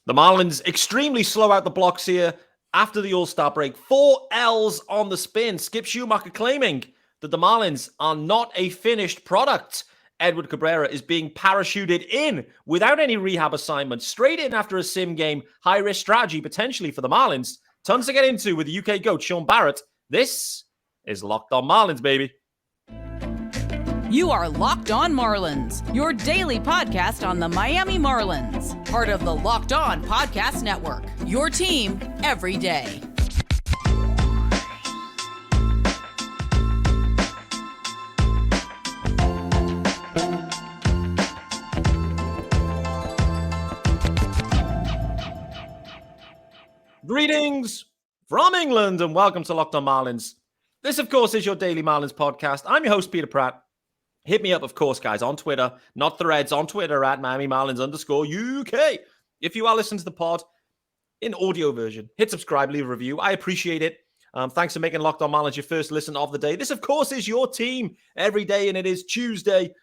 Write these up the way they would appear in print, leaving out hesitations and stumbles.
The Marlins extremely slow out the blocks here after the All-Star break. 4 L's on the spin. Skip Schumaker claiming that the Marlins are not a finished product. Edward Cabrera is being parachuted in without any rehab assignment, straight in after a sim game. High-risk strategy potentially for the Marlins. Tons to get into with the UK GOAT, Sean Barrett. This is Locked On Marlins, baby. You are Locked On Marlins, your daily podcast on the Miami Marlins. Part of the Locked On Podcast Network, your team every day. Greetings from England and welcome to Locked On Marlins. This, of course, is your daily Marlins podcast. I'm your host, Peter Pratt. Hit me up, of course, guys, on Twitter, not Threads, on Twitter at Miami Marlins _UK. If you are listening to the pod in audio version, hit subscribe, leave a review. I appreciate it. Thanks for making Locked On Marlins your first listen of the day. This, of course, is your team every day, and it is Tuesday.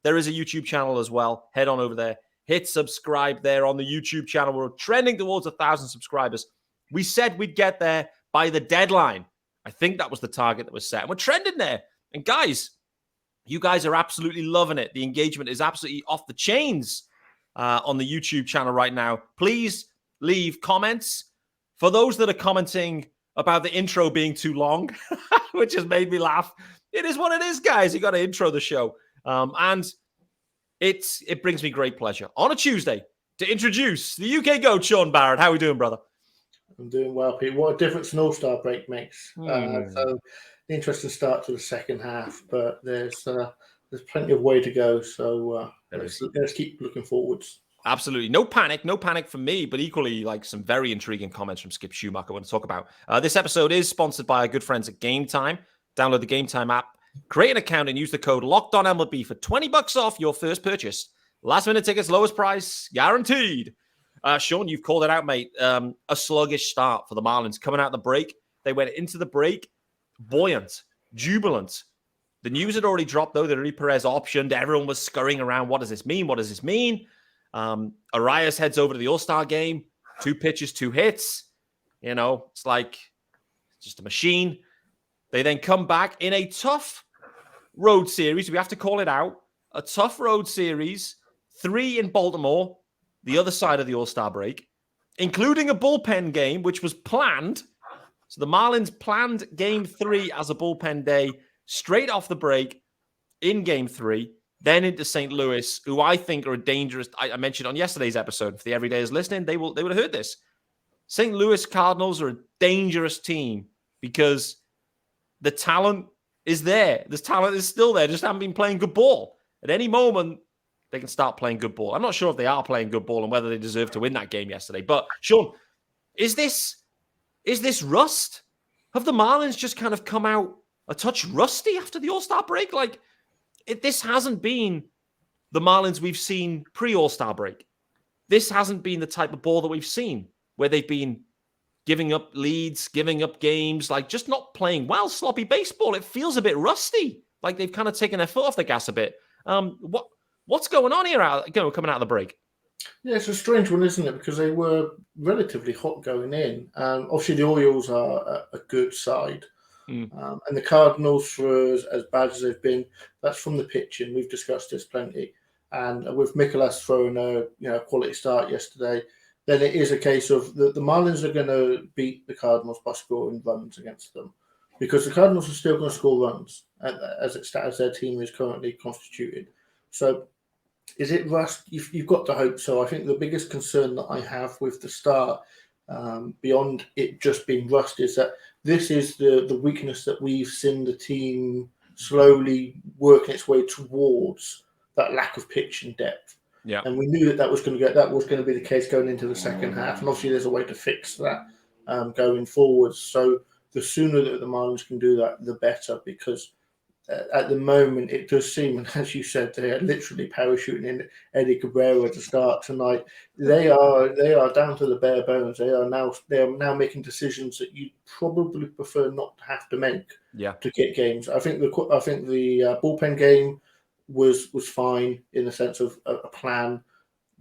There is a YouTube channel as well. Head on over there. Hit subscribe there on the YouTube channel. We're trending towards 1,000 subscribers. We said we'd get there by the deadline. I think that was the target that was set. And we're trending there. And guys, you guys are absolutely loving it. The engagement is absolutely off the chains on the YouTube channel right now. Please leave comments. For those that are commenting about the intro being too long, which has made me laugh, it is what it is, guys. You got to intro the show. And it brings me great pleasure on a Tuesday to introduce the UK GOAT, Sean Barrett. How are we doing, brother? I'm doing well, Pete. What a difference an All-Star break makes. So interesting start to the second half, but there's plenty of way to go. So let's keep looking forwards. Absolutely. No panic for me, but equally like some very intriguing comments from Skip Schumaker I want to talk about. This episode is sponsored by our good friends at Gametime. Download the Gametime app, create an account, and use the code LOCKEDONMLB for $20 off your first purchase. Last minute tickets, lowest price, guaranteed. Sean, you've called it out, mate. A sluggish start for the Marlins. Coming out the break, they went into the break buoyant, jubilant. The news had already dropped, though, that Eury Perez optioned. Everyone was scurrying around. What does this mean? What does this mean? Arias heads over to the All-Star game. 2 pitches, 2 hits. You know, it's like just a machine. They then come back in a tough road series. We have to call it out. A tough road series. 3 in Baltimore, the other side of the All-Star break, including a bullpen game, which was planned. So the Marlins planned Game 3 as a bullpen day straight off the break in Game 3, then into St. Louis, who I think are a dangerous. I mentioned on yesterday's episode. For the everydayers listening, they would have heard this. St. Louis Cardinals are a dangerous team because the talent is there. This talent is still there. Just haven't been playing good ball. At any moment, they can start playing good ball. I'm not sure if they are playing good ball and whether they deserve to win that game yesterday. But Sean, is this rust? Have the Marlins just kind of come out a touch rusty after the All-Star break? Like, this hasn't been the Marlins we've seen pre-All-Star break. This hasn't been the type of ball that we've seen where they've been giving up leads, giving up games, like just not playing well, sloppy baseball. It feels a bit rusty, like they've kind of taken their foot off the gas a bit. What's going on here coming out of the break? Yeah, it's a strange one, isn't it? Because they were relatively hot going in. Obviously, the Orioles are a good side. And the Cardinals, for as bad as they've been, that's from the pitching. We've discussed this plenty. And with Mikolas throwing a quality start yesterday, then it is a case of the Marlins are going to beat the Cardinals by scoring runs against them. Because the Cardinals are still going to score runs as their team is currently constituted. So is it rust? You've got to hope so. I think the biggest concern that I have with the start, beyond it just being rust, is that this is the weakness that we've seen the team slowly working its way towards, that lack of pitching depth. Yeah. And we knew that was going to be the case going into the second half. And obviously there's a way to fix that going forward. So the sooner that the Marlins can do that, the better, because at the moment, it does seem, and as you said, they are literally parachuting in Eddie Cabrera to start tonight. They are down to the bare bones. They are now making decisions that you probably prefer not to have to make to get games. I think the bullpen game was fine in the sense of a plan.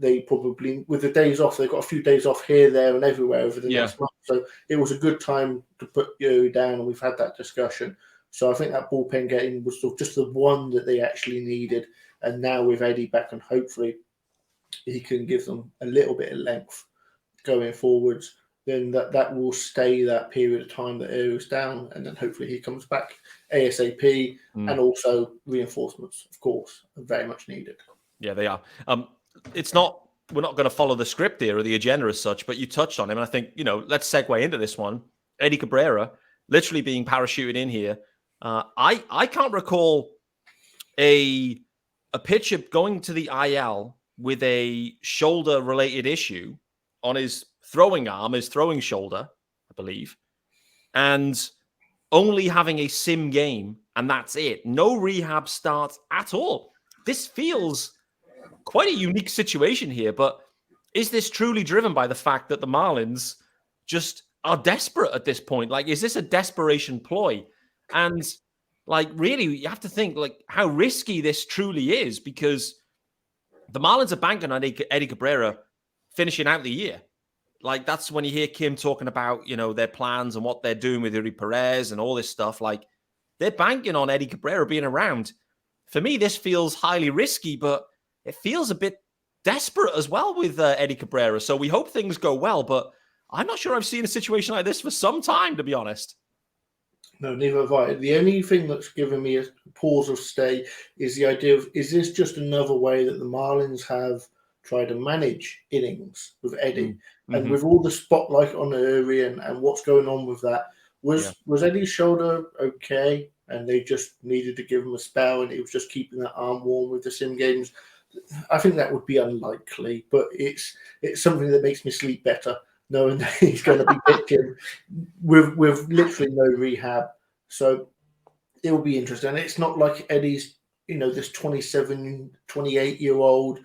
they probably, with the days off, they've got a few days off here, there, and everywhere over the next month. So it was a good time to put Yuri down, and we've had that discussion. So I think that bullpen game was just the one that they actually needed. And now with Eddie back, and hopefully he can give them a little bit of length going forwards, then that will stay that period of time that Yuri's down, and then hopefully he comes back ASAP. And also reinforcements, of course, are very much needed. Yeah, they are. We're not going to follow the script here or the agenda as such, but you touched on him. And I think, let's segue into this one. Eddie Cabrera, literally being parachuted in here. I can't recall a pitcher going to the IL with a shoulder-related issue on his throwing arm, his throwing shoulder, I believe, and only having a sim game, and that's it. No rehab starts at all. This feels quite a unique situation here, but is this truly driven by the fact that the Marlins just are desperate at this point? Like, is this a desperation ploy? And really, you have to think how risky this truly is, because the Marlins are banking on Eddie Cabrera finishing out the year. That's when you hear Kim talking about, their plans and what they're doing with Yuri Perez and all this stuff. They're banking on Eddie Cabrera being around. For me, this feels highly risky, but it feels a bit desperate as well with Eddie Cabrera. So we hope things go well, but I'm not sure I've seen a situation like this for some time, to be honest. No, neither have I. The only thing that's given me a pause of stay is the idea of, is this just another way that the Marlins have tried to manage innings with Eddie? And with all the spotlight on Yuri and what's going on with that, was Eddie's shoulder okay? And they just needed to give him a spell, and it was just keeping that arm warm with the sim games. I think that would be unlikely, but it's something that makes me sleep better, knowing that he's going to be pitching with literally no rehab. So it will be interesting. And it's not like Eddie's, this 27, 28-year-old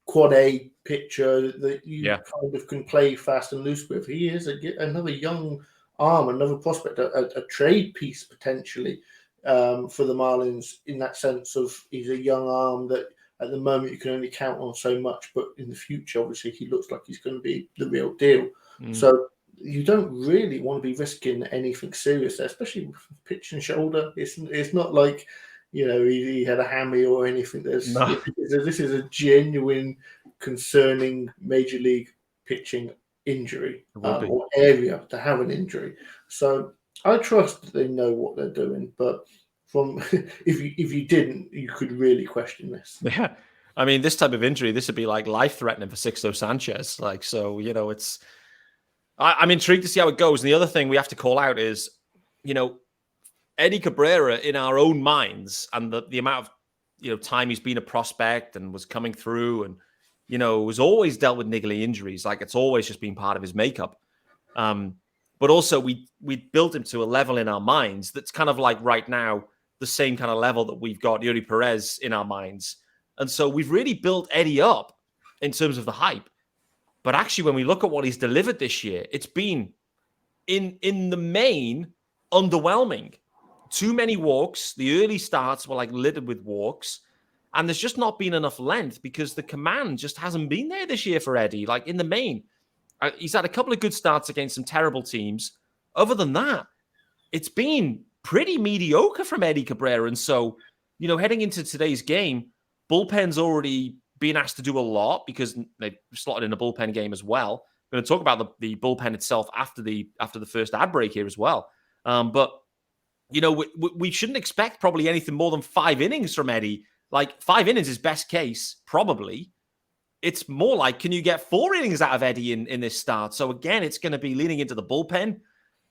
quad A pitcher that you kind of can play fast and loose with. He is another young arm, another prospect, a trade piece potentially for the Marlins, in that sense of he's a young arm that at the moment you can only count on so much, but in the future, obviously, he looks like he's going to be the real deal. So you don't really want to be risking anything serious there, especially with pitch and shoulder. It's not like, he had a hammy or anything. This is a genuine, concerning major league pitching injury or area to have an injury. So I trust that they know what they're doing, but if you didn't, you could really question this. Yeah. I mean, this type of injury, this would be life-threatening for Sixto Sanchez. It's... I'm intrigued to see how it goes. And the other thing we have to call out is, Eddie Cabrera, in our own minds, and the amount of, time he's been a prospect and was coming through and, was always dealt with niggly injuries. It's always just been part of his makeup. But also we built him to a level in our minds that's kind of right now, the same kind of level that we've got Yuri Perez in our minds. And so we've really built Eddie up in terms of the hype. But actually, when we look at what he's delivered this year, it's been, in the main, underwhelming. Too many walks. The early starts were littered with walks. And there's just not been enough length because the command just hasn't been there this year for Eddie. In the main, he's had a couple of good starts against some terrible teams. Other than that, it's been pretty mediocre from Eddie Cabrera. And so, heading into today's game, bullpen's already been asked to do a lot because they slotted in a bullpen game as well. We're going to talk about the bullpen itself after the first ad break here as well. But we shouldn't expect probably anything more than 5 innings from Eddie. 5 innings is best case, probably. It's more can you get 4 innings out of Eddie in this start? So again, it's going to be leaning into the bullpen,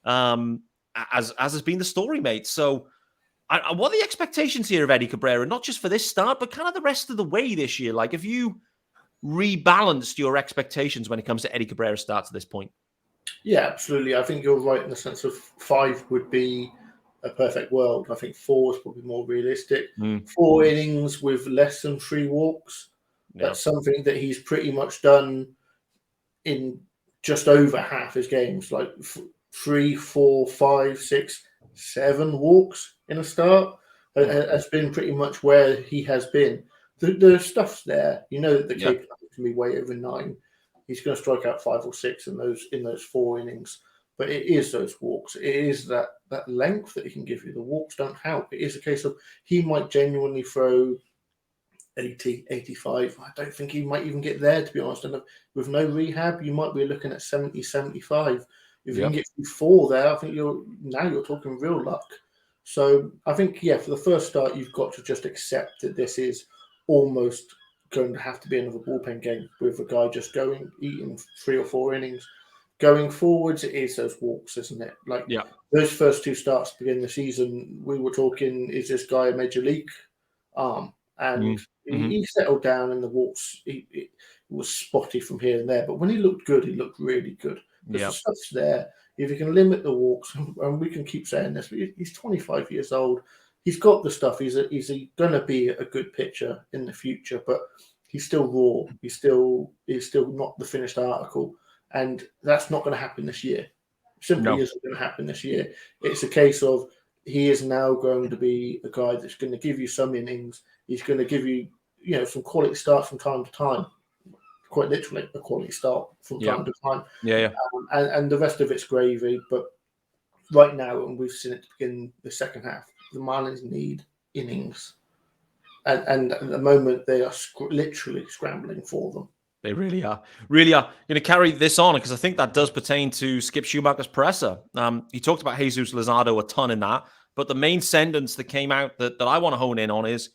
as has been the story, mate. So what are the expectations here of Eddie Cabrera? Not just for this start, but kind of the rest of the way this year. Have you rebalanced your expectations when it comes to Eddie Cabrera starts at this point? Yeah, absolutely. I think you're right in the sense of 5 would be a perfect world. I think 4 is probably more realistic. 4 innings with less than 3 walks. Yeah. That's something that he's pretty much done in just over half his games. 3, 4, 5, 6, 7 walks in a start has been pretty much where he has been. The stuff's there. The to be way over 9. He's going to strike out 5 or 6 in those 4 innings. But it is those walks. It is that length that he can give you. The walks don't help. It is a case of he might genuinely throw 80, 85. I don't think he might even get there, to be honest. And with no rehab, you might be looking at 70, 75. If you can get through 4 there, I think you're talking real luck. So I think, for the first start, you've got to just accept that this is almost going to have to be another bullpen game with a guy just eating 3 or 4 innings. Going forwards, it is those walks, isn't it? Those first 2 starts to begin the season, we were talking, is this guy a major league arm? And he settled down in the walks. It was spotty from here and there. But when he looked good, he looked really good. The stuff's there. If you can limit the walks, and we can keep saying this, but he's 25 years old. He's got the stuff. He's going to be a good pitcher in the future, but he's still raw. He's still not the finished article. And that's not going to happen this year. Simply isn't going to happen this year. It's a case of he is now going to be a guy that's going to give you some innings. He's going to give you, some quality starts from time to time. Quite literally, a quality start from time to time. And the rest of it's gravy. But right now, and we've seen it begin the second half, the Marlins need innings. And at the moment, they are literally scrambling for them. They really are. Really are. Going to carry this on because I think that does pertain to Skip Schumaker's presser. He talked about Jesus Luzardo a ton in that, but the main sentence that came out that I want to hone in on is,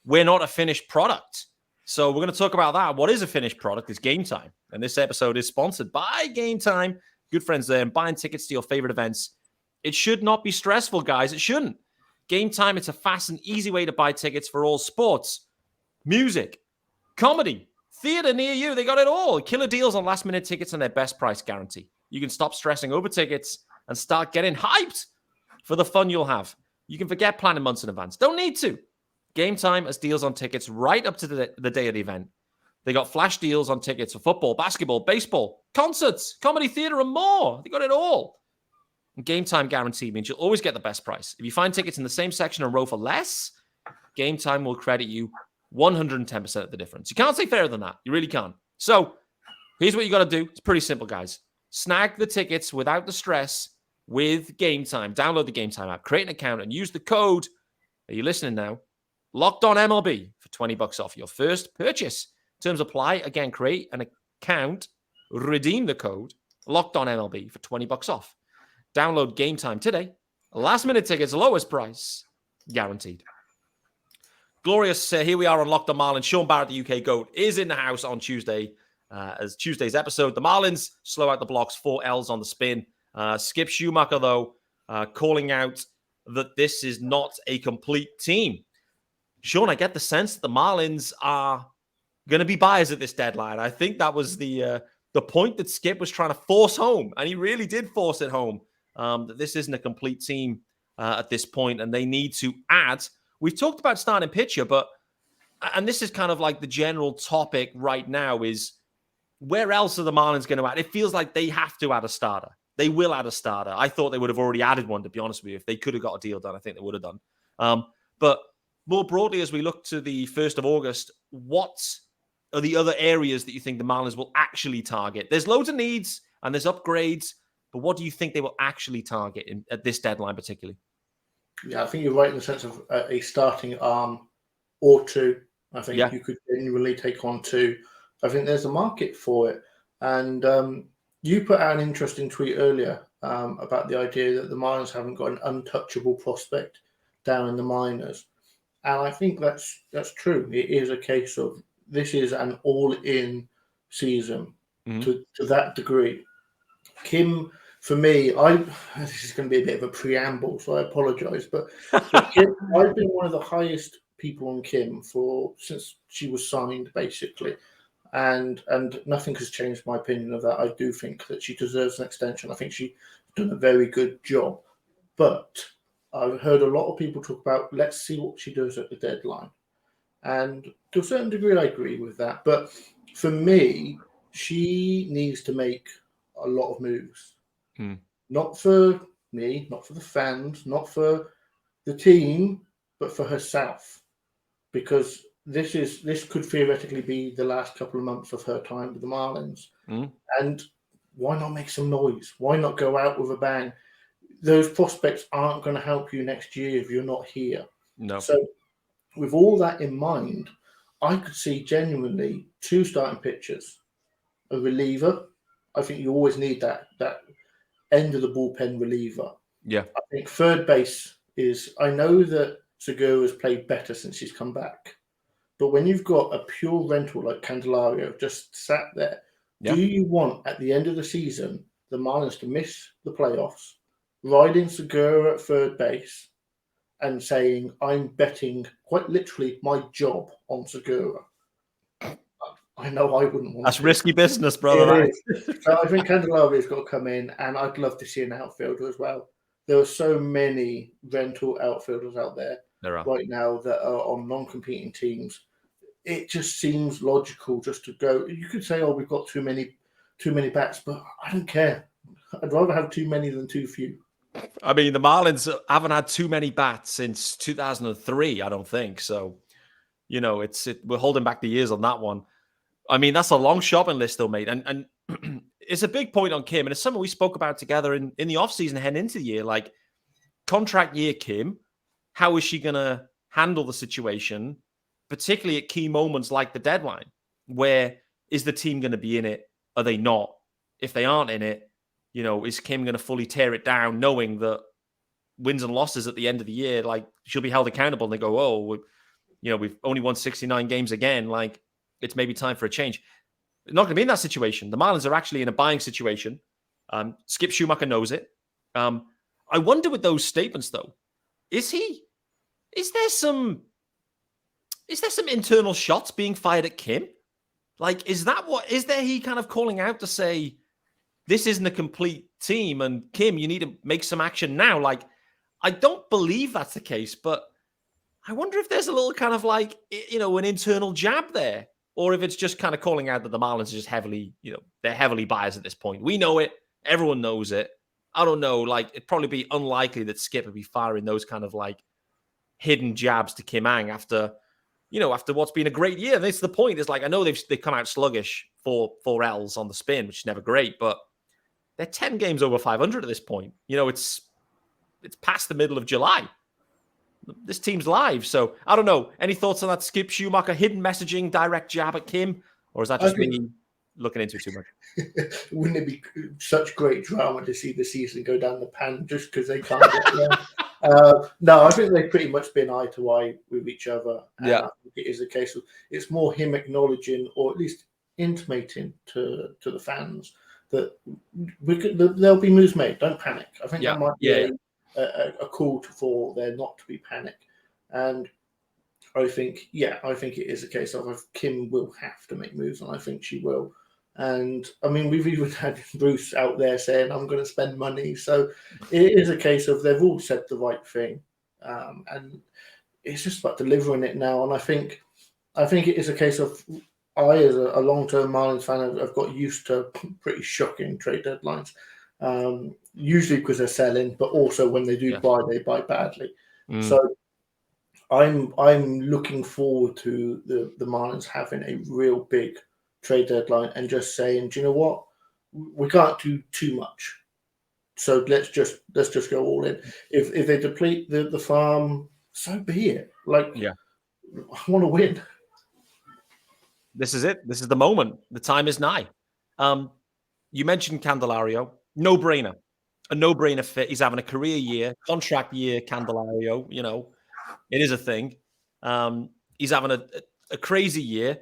we're not a finished product. So we're going to talk about that. What is a finished product is Gametime. And this episode is sponsored by Gametime. Good friends there. And buying tickets to your favorite events. It should not be stressful, guys. It shouldn't. Gametime, it's a fast and easy way to buy tickets for all sports, music, comedy, theater near you. They got it all. Killer deals on last-minute tickets and their best price guarantee. You can stop stressing over tickets and start getting hyped for the fun you'll have. You can forget planning months in advance. Don't need to. Gametime has deals on tickets right up to the day of the event. They got flash deals on tickets for football, basketball, baseball, concerts, comedy, theater, and more. They got it all. And Gametime guarantee means you'll always get the best price. If you find tickets in the same section or row for less, Gametime will credit you 110% of the difference. You can't say fairer than that. You really can't. So here's what you got to do. It's pretty simple, guys. Snag the tickets without the stress with Gametime. Download the Gametime app, create an account, and use the code. Are you listening now? Locked on MLB for $20 off your first purchase. Terms apply. Again, create an account, redeem the code, Locked on MLB for $20 off. Download Gametime today. Last minute tickets, lowest price, guaranteed. Glorious. Here we are on Locked on Marlins. Sean Barrett, the UK GOAT, is in the house on Tuesday as Tuesday's episode. The Marlins slow out the blocks, 4 L's on the spin. Skip Schumaker, though, calling out that this is not a complete team. Sean, I get the sense that the Marlins are going to be buyers at this deadline. I think that was the point that Skip was trying to force home, and he really did force it home, that this isn't a complete team at this point, and they need to add. We've talked about starting pitcher, and this is kind of like the general topic right now is, where else are the Marlins going to add? It feels like they have to add a starter. They will add a starter. I thought they would have already added one, to be honest with you. If they could have got a deal done, I think they would have done. But more broadly, as we look to the 1st of August, what are the other areas that you think the Marlins will actually target? There's loads of needs and there's upgrades, but what do you think they will actually target at this deadline particularly? Yeah, I think you're right in the sense of a starting arm or 2. I think you could genuinely take on 2. I think there's a market for it. And you put out an interesting tweet earlier about the idea that the Marlins haven't got an untouchable prospect down in the minors. And I think that's true. It is a case of this is an all-in season to that degree. Kim, for me, this is going to be a bit of a preamble, so I apologize. But Kim, I've been one of the highest people on Kim since she was signed, basically. And nothing has changed my opinion of that. I do think that she deserves an extension. I think she's done a very good job. But I've heard a lot of people talk about, let's see what she does at the deadline. And to a certain degree, I agree with that. But for me, she needs to make a lot of moves. Not for me, not for the fans, not for the team, but for herself. Because this could theoretically be the last couple of months of her time with the Marlins. And why not make some noise? Why not go out with a bang? Those prospects aren't going to help you next year if you're not here. No. So with all that in mind, I could see genuinely 2 starting pitchers, a reliever. I think you always need that end of the bullpen reliever. Yeah. I think third base is, I know that Segura's played better since he's come back, but when you've got a pure rental like Candelario just sat there, do you want at the end of the season the Marlins to miss the playoffs, riding Segura at third base and saying, I'm betting quite literally my job on Segura? I know I wouldn't want That's to. risky business, brother. So I think Candelario's got to come in, and I'd love to see an outfielder as well. There are so many rental outfielders out there right now that are on non-competing teams. It just seems logical just to go. You could say, we've got too many bats, but I don't care. I'd rather have too many than too few. I mean, the Marlins haven't had too many bats since 2003, I don't think. So, we're holding back the years on that one. I mean, that's a long shopping list, though, mate. And it's a big point on Kim. And it's something we spoke about together in the offseason heading into the year. Like, contract year Kim, how is she going to handle the situation, particularly at key moments like the deadline? Where is the team going to be in it? Are they not? If they aren't in it, is Kim going to fully tear it down, knowing that wins and losses at the end of the year, like, she'll be held accountable and they go, we've only won 69 games again. Like, it's maybe time for a change. Not going to be in that situation. The Marlins are actually in a buying situation. Skip Schumaker knows it. I wonder with those statements, though, is there some internal shots being fired at Kim? Like, is there he kind of calling out to say, this isn't a complete team, and Kim, you need to make some action now? Like, I don't believe that's the case, but I wonder if there's a little kind of like, an internal jab there. Or if it's just kind of calling out that the Marlins are just heavily, they're heavily biased at this point. We know it. Everyone knows it. I don't know. Like, it'd probably be unlikely that Skip would be firing those kind of like hidden jabs to Kim Ang after what's been a great year. And that's the point. Is like, I know they've come out sluggish for 4 L's on the spin, which is never great, but they're 10 games over 500 at this point. It's past the middle of July. This team's live. So I don't know. Any thoughts on that Skip Schumaker hidden messaging, direct jab at Kim? Or is that just me looking into it too much? Wouldn't it be such great drama to see the season go down the pan just because they can't get there? No, I think they've pretty much been eye to eye with each other. And I think it is a case of, it's more him acknowledging, or at least intimating to the fans that there'll be moves made. Don't panic. I think that might be a call for there not to be panic. And I think it is a case of Kim will have to make moves, and I think she will. And I mean, we've even had Bruce out there saying, I'm going to spend money. So it is a case of they've all said the right thing. And it's just about delivering it now. And I think it is a case of, I, as a long-term Marlins fan, have got used to pretty shocking trade deadlines. Usually because they're selling, but also when they do buy, they buy badly. So I'm looking forward to the Marlins having a real big trade deadline and just saying, do you know what? We can't do too much. So let's just go all in. If they deplete the farm, so be it. Like, I want to win. This is it. This is the moment. The time is nigh. You mentioned Candelario. No-brainer. A no-brainer fit. He's having a career year, contract year, Candelario. It is a thing. He's having a crazy year.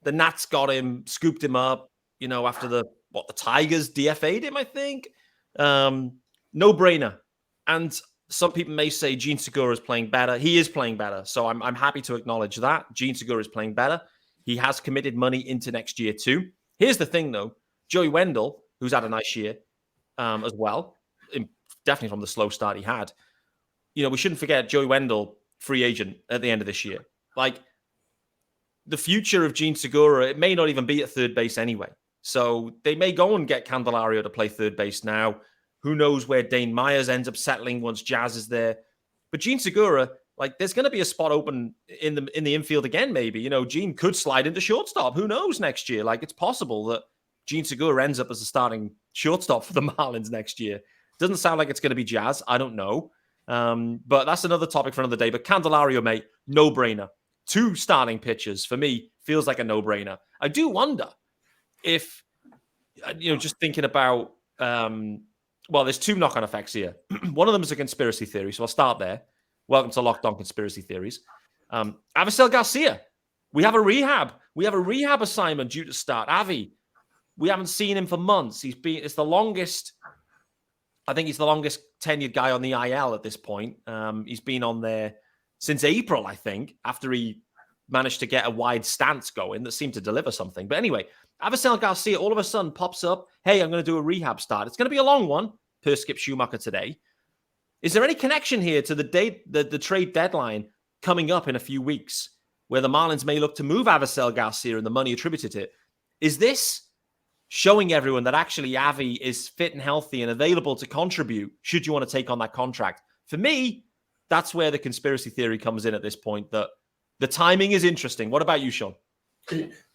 The Nats got him, scooped him up, after the Tigers DFA'd him, I think. No-brainer. And some people may say Gene Segura is playing better. He is playing better. So I'm happy to acknowledge that. Gene Segura is playing better. He has committed money into next year too. Here's the thing, though. Joey Wendell, who's had a nice year as well, definitely from the slow start he had. We shouldn't forget Joey Wendell, free agent at the end of this year. Like, the future of Gene Segura, it may not even be at third base anyway. So they may go and get Candelario to play third base now. Who knows where Dane Myers ends up settling once Jazz is there. But Gene Segura, like there's going to be a spot open in the infield again. Maybe Gene could slide into shortstop. Who knows next year? Like it's possible that Gene Segura ends up as a starting shortstop for the Marlins next year. Doesn't sound like it's going to be Jazz. I don't know. But that's another topic for another day. But Candelario, mate, no-brainer. 2 starting pitchers, for me, feels like a no-brainer. I do wonder if, just thinking about, there's 2 knock-on effects here. One of them is a conspiracy theory, so I'll start there. Welcome to Locked On Conspiracy Theories. Avisel Garcia, we have a rehab. We have a rehab assignment due to start. Avi, we haven't seen him for months. It's the longest... I think he's the longest tenured guy on the IL at this point. He's been on there since April, I think, after he managed to get a wide stance going that seemed to deliver something. But anyway, Avisel Garcia all of a sudden pops up, hey, I'm going to do a rehab start. It's going to be a long one, per Skip Schumaker today. Is there any connection here to the trade deadline coming up in a few weeks, where the Marlins may look to move Avisel Garcia and the money attributed to it? Is this showing everyone that actually Avi is fit and healthy and available to contribute should you want to take on that contract? For me, that's where the conspiracy theory comes in at this point, that the timing is interesting. What about you, Sean?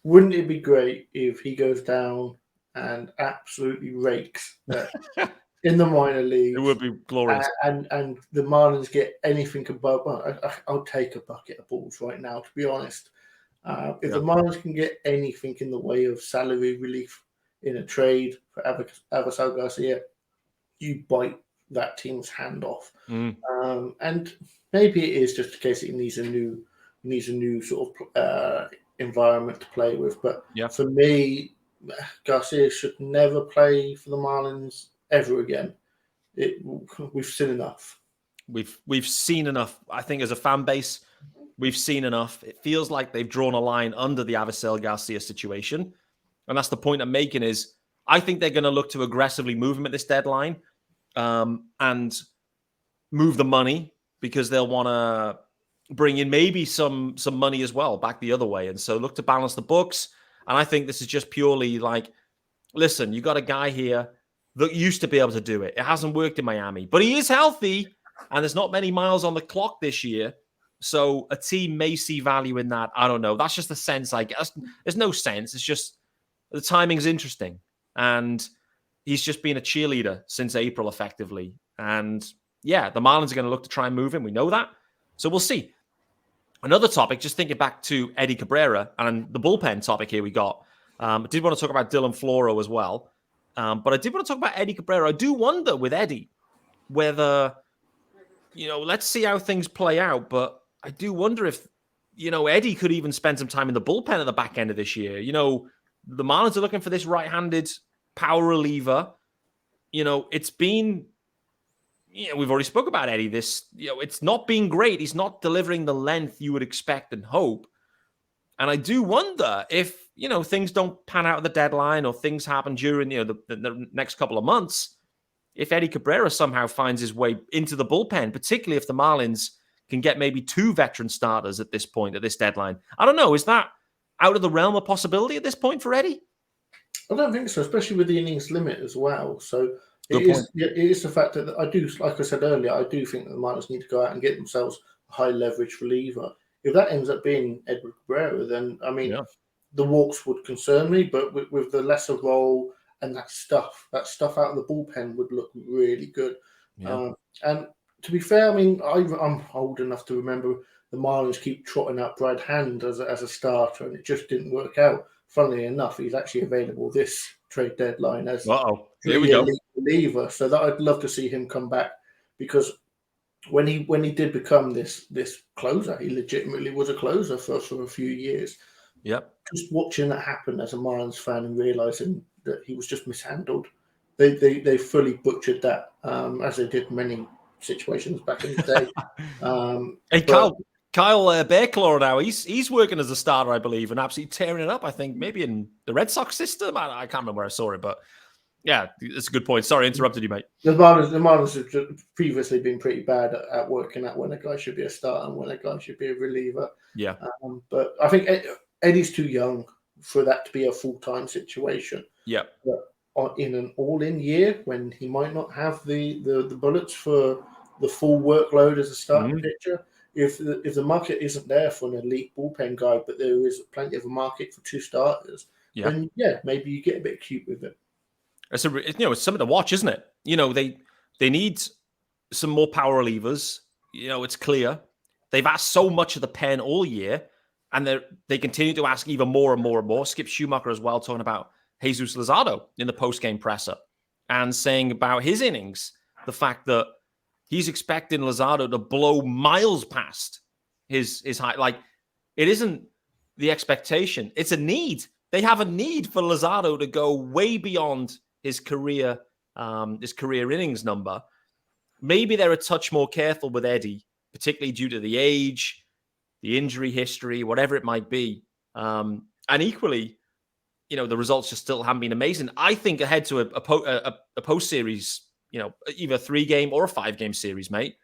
Wouldn't it be great if he goes down and absolutely rakes in the minor leagues? It would be glorious. And the Marlins get anything above... I'll take a bucket of balls right now, to be honest. If the Marlins can get anything in the way of salary relief in a trade for Avisel Garcia, you bite that team's hand off. And maybe it is just a case that he needs a new sort of environment to play with. But for me, Garcia should never play for the Marlins ever again. We've seen enough. We've seen enough. I think as a fan base, we've seen enough. It feels like they've drawn a line under the Avisel Garcia situation. And that's the point I'm making is I think they're going to look to aggressively move him at this deadline and move the money because they'll want to bring in maybe some money as well back the other way. And so look to balance the books. And I think this is just purely like, listen, you got a guy here that used to be able to do it. It hasn't worked in Miami, but he is healthy and there's not many miles on the clock this year. So a team may see value in that. I don't know. That's just the sense I guess. There's no sense. It's just the timing's interesting. And he's just been a cheerleader since April, effectively. And yeah, the Marlins are going to look to try and move him. We know that. So we'll see. Another topic, just thinking back to Eddie Cabrera and the bullpen topic here we got. I did want to talk about Dylan Floro as well. But I did want to talk about Eddie Cabrera. I do wonder with Eddie whether, let's see how things play out. But I do wonder if, Eddie could even spend some time in the bullpen at the back end of this year. The Marlins are looking for this right-handed power reliever. It's been, we've already spoke about Eddie. It's not been great. He's not delivering the length you would expect and hope. And I do wonder if, things don't pan out at the deadline or things happen during, the next couple of months, if Eddie Cabrera somehow finds his way into the bullpen, particularly if the Marlins can get maybe 2 veteran starters at this point, at this deadline. I don't know. Is that out of the realm of possibility at this point for Eddie? I don't think so, especially with the innings limit as well. So it is the fact that I do, like I said earlier, I do think that the Marlins need to go out and get themselves a high leverage reliever. If that ends up being Edward Cabrera, then, the walks would concern me, but with the lesser role and that stuff out of the bullpen would look really good. Yeah. And to be fair, I'm old enough to remember the Marlins keep trotting out Brad Hand as a starter, and it just didn't work out. Funnily enough, he's actually available this trade deadline as here we go reliever. So that I'd love to see him come back, because when he did become this closer, he legitimately was a closer for a few years. Yep. Just watching that happen as a Marlins fan and realizing that he was just mishandled, they fully butchered that, as they did many situations back in the day. Hey, Kyle Bearclaw now, he's working as a starter, I believe, and absolutely tearing it up. I think maybe in the Red Sox system. I can't remember where I saw it, but yeah, it's a good point. Sorry, I interrupted you, mate. The Marlins have previously been pretty bad at working out when a guy should be a starter and when a guy should be a reliever. Yeah. But I think Eddie's too young for that to be a full-time situation. Yeah. But in an all-in year, when he might not have the bullets for the full workload as a starting pitcher, if the market isn't there for an elite bullpen guy, but there is plenty of a market for 2 starters, then maybe you get a bit cute with it. It's it's something to watch, isn't it? They need some more power levers. It's clear they've asked so much of the pen all year, and they continue to ask even more and more and more. Skip Schumaker as well, talking about Jesus Luzardo in the post-game presser and saying about his innings, the fact that he's expecting Luzardo to blow miles past his height. Like, it isn't the expectation; it's a need. They have a need for Luzardo to go way beyond his career innings number. Maybe they're a touch more careful with Eddie, particularly due to the age, the injury history, whatever it might be. And equally, the results just still haven't been amazing. I think ahead to a post-series, either a 3-game or a 5-game series, mate,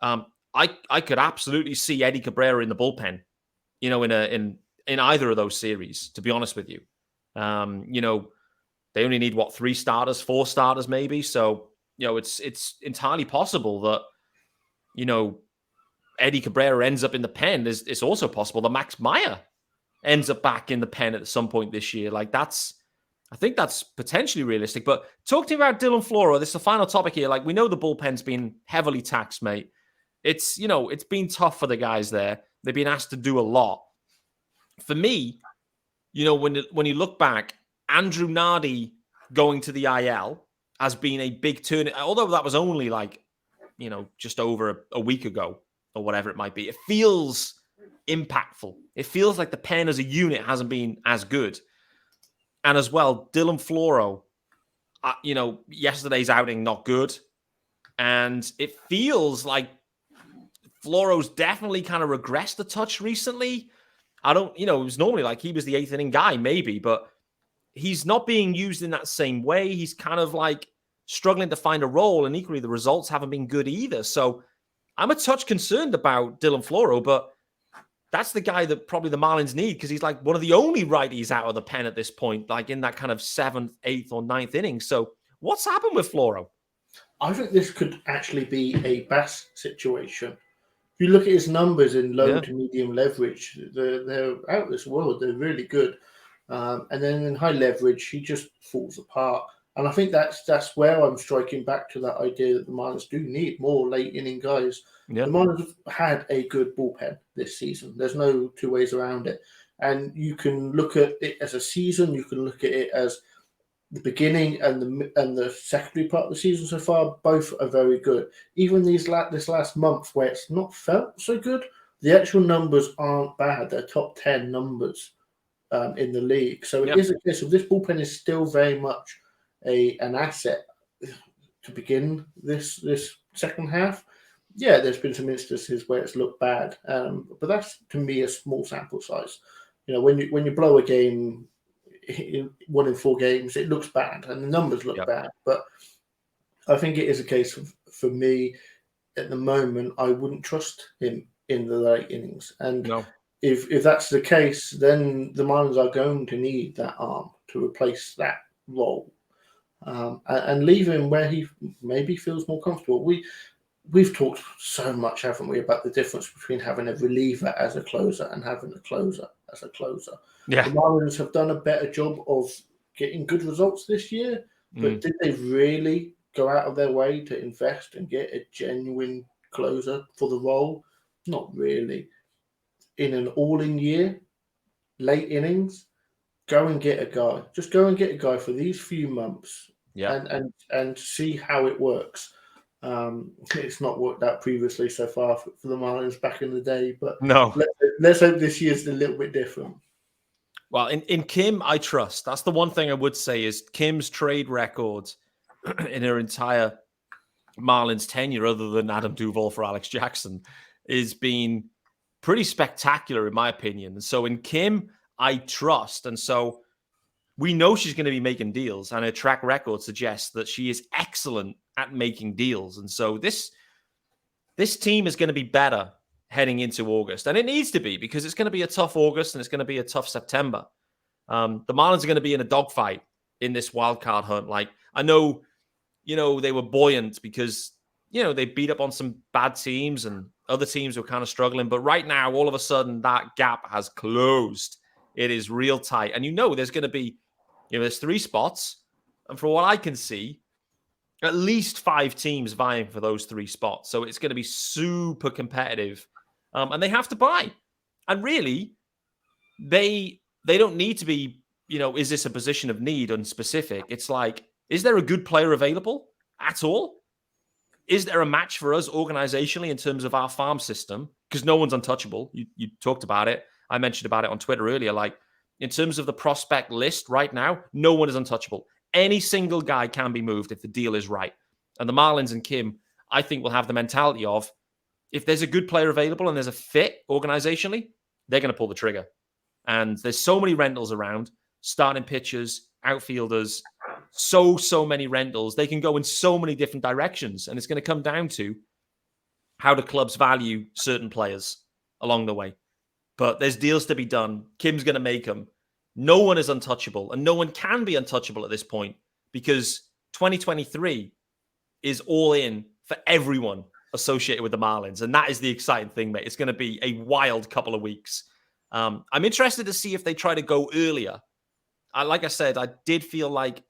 I could absolutely see Eddie Cabrera in the bullpen, in either of those series, to be honest with you. They only need 3 starters, 4 starters maybe. So, it's entirely possible that, Eddie Cabrera ends up in the pen. It's also possible that Max Meyer ends up back in the pen at some point this year. Like, I think that's potentially realistic. But talk to me about Dylan Floro. This is the final topic here. Like, we know the bullpen's been heavily taxed, mate. It's been tough for the guys there. They've been asked to do a lot. For me, when you look back, Andrew Nardi going to the IL has been a big turn. Although that was only just over a week ago or whatever it might be. It feels impactful. It feels like the pen as a unit hasn't been as good. And as well, Dylan Floro, yesterday's outing, not good. And it feels like Floro's definitely kind of regressed a touch recently. It was normally like he was the 8th inning guy, maybe, but he's not being used in that same way. He's kind of like struggling to find a role, and equally the results haven't been good either. So I'm a touch concerned about Dylan Floro, but that's the guy that probably the Marlins need, because he's like one of the only righties out of the pen at this point, like in that kind of 7th, 8th, or 9th inning. So what's happened with Floro? I think this could actually be a Bass situation. If you look at his numbers in low to medium leverage, they're out of this world. They're really good. And then in high leverage, he just falls apart. And I think that's where I'm striking back to that idea that the Marlins do need more late inning guys. Yeah. The Marlins have had a good bullpen this season. There's no 2 ways around it. And you can look at it as a season. You can look at it as the beginning and the secondary part of the season so far. Both are very good. Even this last month where it's not felt so good, the actual numbers aren't bad. They're top 10 numbers in the league. So it is a case of this bullpen is still very much an asset to begin this second half. Yeah, there's been some instances where it's looked bad, but that's to me a small sample size. When you blow a game, 1 in 4 games, it looks bad and the numbers look bad. But I think it is a case of, for me at the moment, I wouldn't trust him in the late innings. And if that's the case, then the Marlins are going to need that arm to replace that role. And leave him where he maybe feels more comfortable. We've talked so much, haven't we, about the difference between having a reliever as a closer and having a closer as a closer. Yeah. The Marlins have done a better job of getting good results this year, but did they really go out of their way to invest and get a genuine closer for the role? Not really. In an all-in year, late innings, go and get a guy. Just go and get a guy for these few months. Yeah, and see how it works. It's not worked out previously so far for the Marlins back in the day, but let's hope this year's a little bit different. Well, in Kim, I trust. That's the one thing I would say is Kim's trade record in her entire Marlins tenure, other than Adam Duvall for Alex Jackson, is been pretty spectacular in my opinion. And so in Kim, I trust, and so we know she's going to be making deals, and her track record suggests that she is excellent at making deals. And so this team is going to be better heading into August. And it needs to be, because it's going to be a tough August and it's going to be a tough September. The Marlins are going to be in a dogfight in this wild card hunt. Like, I know, they were buoyant because, they beat up on some bad teams and Other teams were kind of struggling. But right now, all of a sudden, that gap has closed. It is real tight. And there's going to be, there's 3 spots. And from what I can see, at least 5 teams vying for those 3 spots. So it's going to be super competitive. And they have to buy. And really, they don't need to be, is this a position of need unspecific? It's like, is there a good player available at all? Is there a match for us organizationally in terms of our farm system? Because no one's untouchable. You talked about it. I mentioned about it on Twitter earlier. Like, in terms of the prospect list right now, no one is untouchable. Any single guy can be moved if the deal is right. And the Marlins and Kim, I think, will have the mentality of, if there's a good player available and there's a fit organizationally, they're going to pull the trigger. And there's so many rentals around, starting pitchers, outfielders, so many rentals. They can go in so many different directions. And it's going to come down to how do clubs value certain players along the way. But there's deals to be done. Kim's going to make them. No one is untouchable, and no one can be untouchable at this point, because 2023 is all in for everyone associated with the Marlins. And that is the exciting thing, mate. It's going to be a wild couple of weeks. I'm interested to see if they try to go earlier. Like I said, I did feel like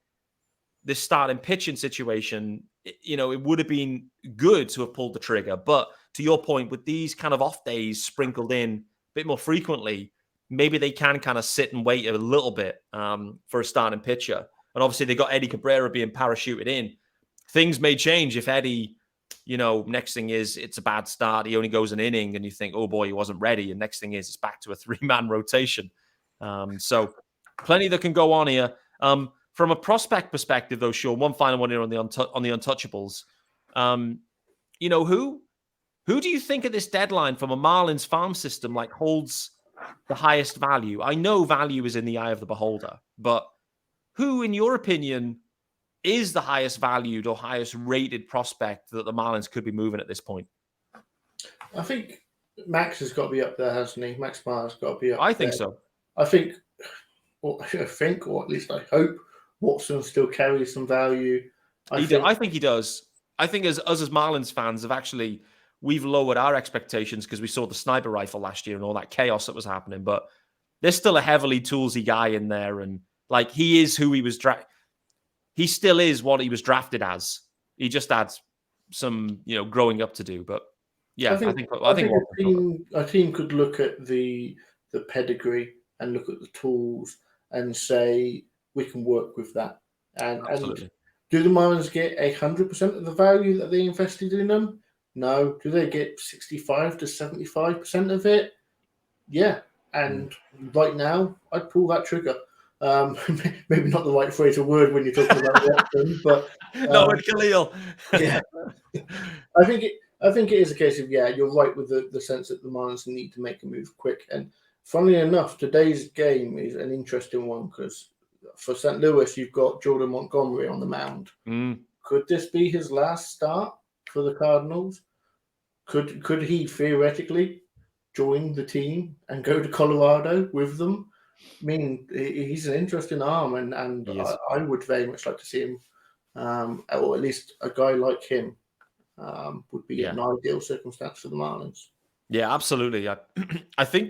this starting pitching situation, it would have been good to have pulled the trigger. But to your point, with these kind of off days sprinkled in a bit more frequently, maybe they can kind of sit and wait a little bit for a starting pitcher. And obviously they got Eddie Cabrera being parachuted in. Things may change if Eddie, next thing is it's a bad start. He only goes an inning and you think, oh boy, he wasn't ready. And next thing is it's back to a 3-man rotation. So plenty that can go on here. From a prospect perspective, though, Sean, one final one here on the untouchables. Who do you think at this deadline from a Marlins farm system holds the highest value? I know value is in the eye of the beholder, but who, in your opinion, is the highest valued or highest rated prospect that the Marlins could be moving at this point? I think Max has got to be up there, hasn't he? Max Meyer's got to be up there. I think so. I think, or at least I hope, Watson still carries some value. I think he does. I think as Marlins fans we've lowered our expectations because we saw the sniper rifle last year and all that chaos that was happening. But there's still a heavily toolsy guy in there, and he is who he was drafted. He still is what he was drafted as. He just had some, growing up to do. But yeah, I think a team could look at the pedigree and look at the tools and say we can work with that. And do the Marlins get 100% of the value that they invested in them? No. Do they get 65 to 75% of it? Yeah. And right now, I'd pull that trigger. Maybe not the right phrase or word when you're talking about Watson, but no, with Khalil. Yeah, I think it is a case of you're right with the sense that the Marlins need to make a move quick. And funnily enough, today's game is an interesting one because for St. Louis, you've got Jordan Montgomery on the mound. Could this be his last start for the Cardinals? Could he theoretically join the team and go to Colorado with them? I mean, he's an interesting arm, and I would very much like to see him, or at least a guy like him would be an ideal circumstance for the Marlins. Yeah, absolutely. I think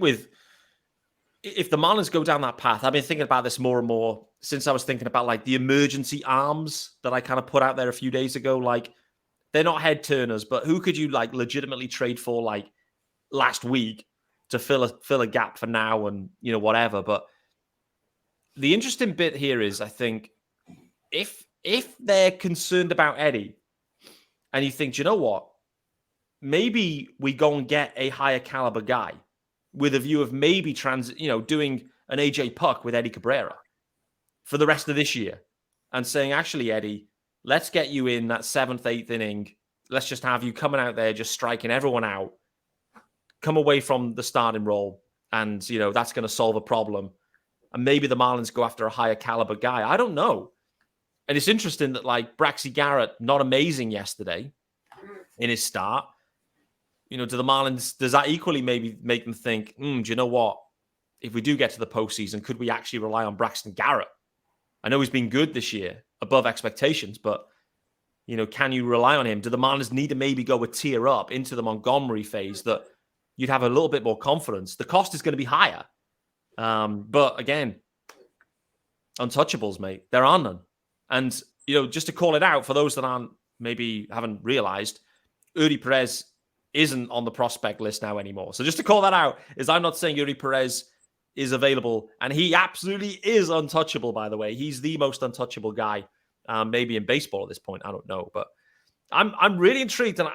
if the Marlins go down that path, I've been thinking about this more and more since I was thinking about the emergency arms that I kind of put out there a few days ago. They're not head turners, but who could you legitimately trade for last week to fill a gap for now and whatever. But the interesting bit here is, I think, if they're concerned about Eddie and you think, you know what, maybe we go and get a higher caliber guy with a view of maybe doing an AJ Puck with Eddie Cabrera for the rest of this year and saying, actually, Eddie, let's get you in that 7th, 8th inning. Let's just have you coming out there, just striking everyone out. Come away from the starting role, and that's going to solve a problem. And maybe the Marlins go after a higher caliber guy. I don't know. And it's interesting that Braxy Garrett, not amazing yesterday in his start. Do the Marlins, does that equally maybe make them think, do you know what? If we do get to the postseason, could we actually rely on Braxton Garrett? I know he's been good this year, above expectations, but can you rely on him? Do the Marlins need to maybe go a tier up into the Montgomery phase that you'd have a little bit more confidence? The cost is going to be higher. But again, untouchables, mate. There are none. And, just to call it out for those that haven't realized, Eury Perez isn't on the prospect list now anymore. So just to call that out is I'm not saying Eury Perez is available, and he absolutely is untouchable, by the way. He's the most untouchable guy, maybe in baseball at this point. I don't know, but I'm really intrigued. And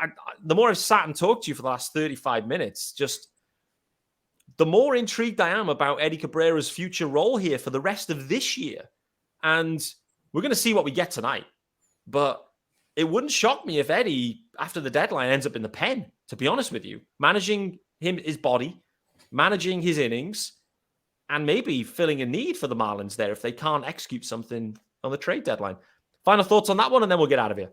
the more I've sat and talked to you for the last 35 minutes, just the more intrigued I am about Eddie Cabrera's future role here for the rest of this year. And we're going to see what we get tonight. But it wouldn't shock me if Eddie, after the deadline, ends up in the pen, to be honest with you, managing his body, managing his innings, and maybe filling a need for the Marlins there if they can't execute something on the trade deadline. Final thoughts on that one, and then we'll get out of here.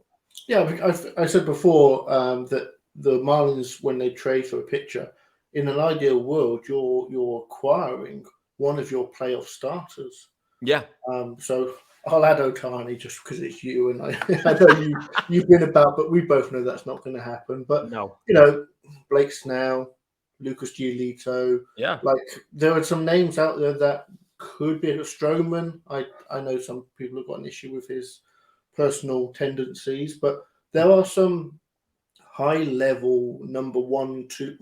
Yeah, I said before that the Marlins, when they trade for a pitcher, in an ideal world, you're acquiring one of your playoff starters. Yeah. So I'll add Ohtani just because it's you, and I know you've been about, but we both know that's not going to happen. But no, Blake Snell, Lucas Giolito. Yeah. There are some names out there that could be a Stroman. I know some people have got an issue with his personal tendencies, but there are some high-level number 1, 2,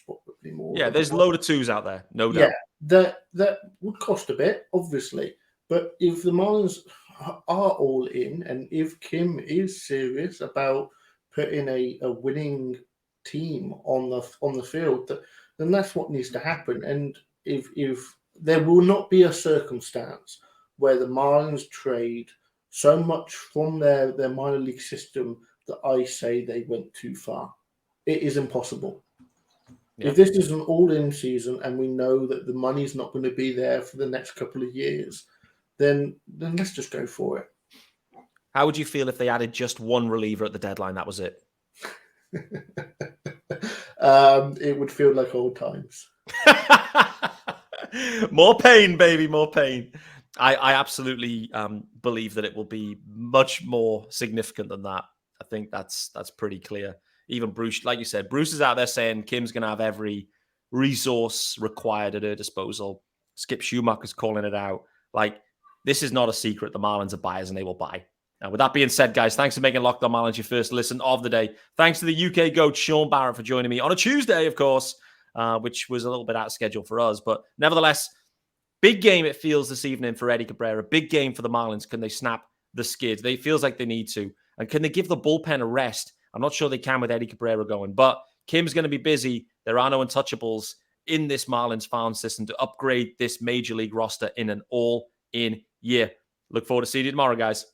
probably more. Yeah, there's a load of twos out there, no doubt. Yeah, that would cost a bit, obviously. But if the Marlins are all in, and if Kim is serious about putting a winning team on the field, then that's what needs to happen. And if there will not be a circumstance where the Marlins trade so much from their minor league system that I say they went too far. It is impossible. Yeah. If this is an all-in season and we know that the money's not going to be there for the next couple of years, then let's just go for it. How would you feel if they added just one reliever at the deadline? That was it. It would feel like old times. More pain, baby, more pain. I absolutely believe that it will be much more significant than that. I think that's pretty clear. Even Bruce, like you said, Bruce is out there saying Kim's going to have every resource required at her disposal. Skip Schumaker's calling it out. This is not a secret. The Marlins are buyers and they will buy. With that being said, guys, thanks for making Locked On Marlins your first listen of the day. Thanks to the UK GOAT, Sean Barrett, for joining me on a Tuesday, of course, which was a little bit out of schedule for us. But nevertheless, big game it feels this evening for Eddie Cabrera. Big game for the Marlins. Can they snap the skids? It feels like they need to. And can they give the bullpen a rest? I'm not sure they can with Eddie Cabrera going. But Kim's going to be busy. There are no untouchables in this Marlins farm system to upgrade this major league roster in an all-in year. Look forward to seeing you tomorrow, guys.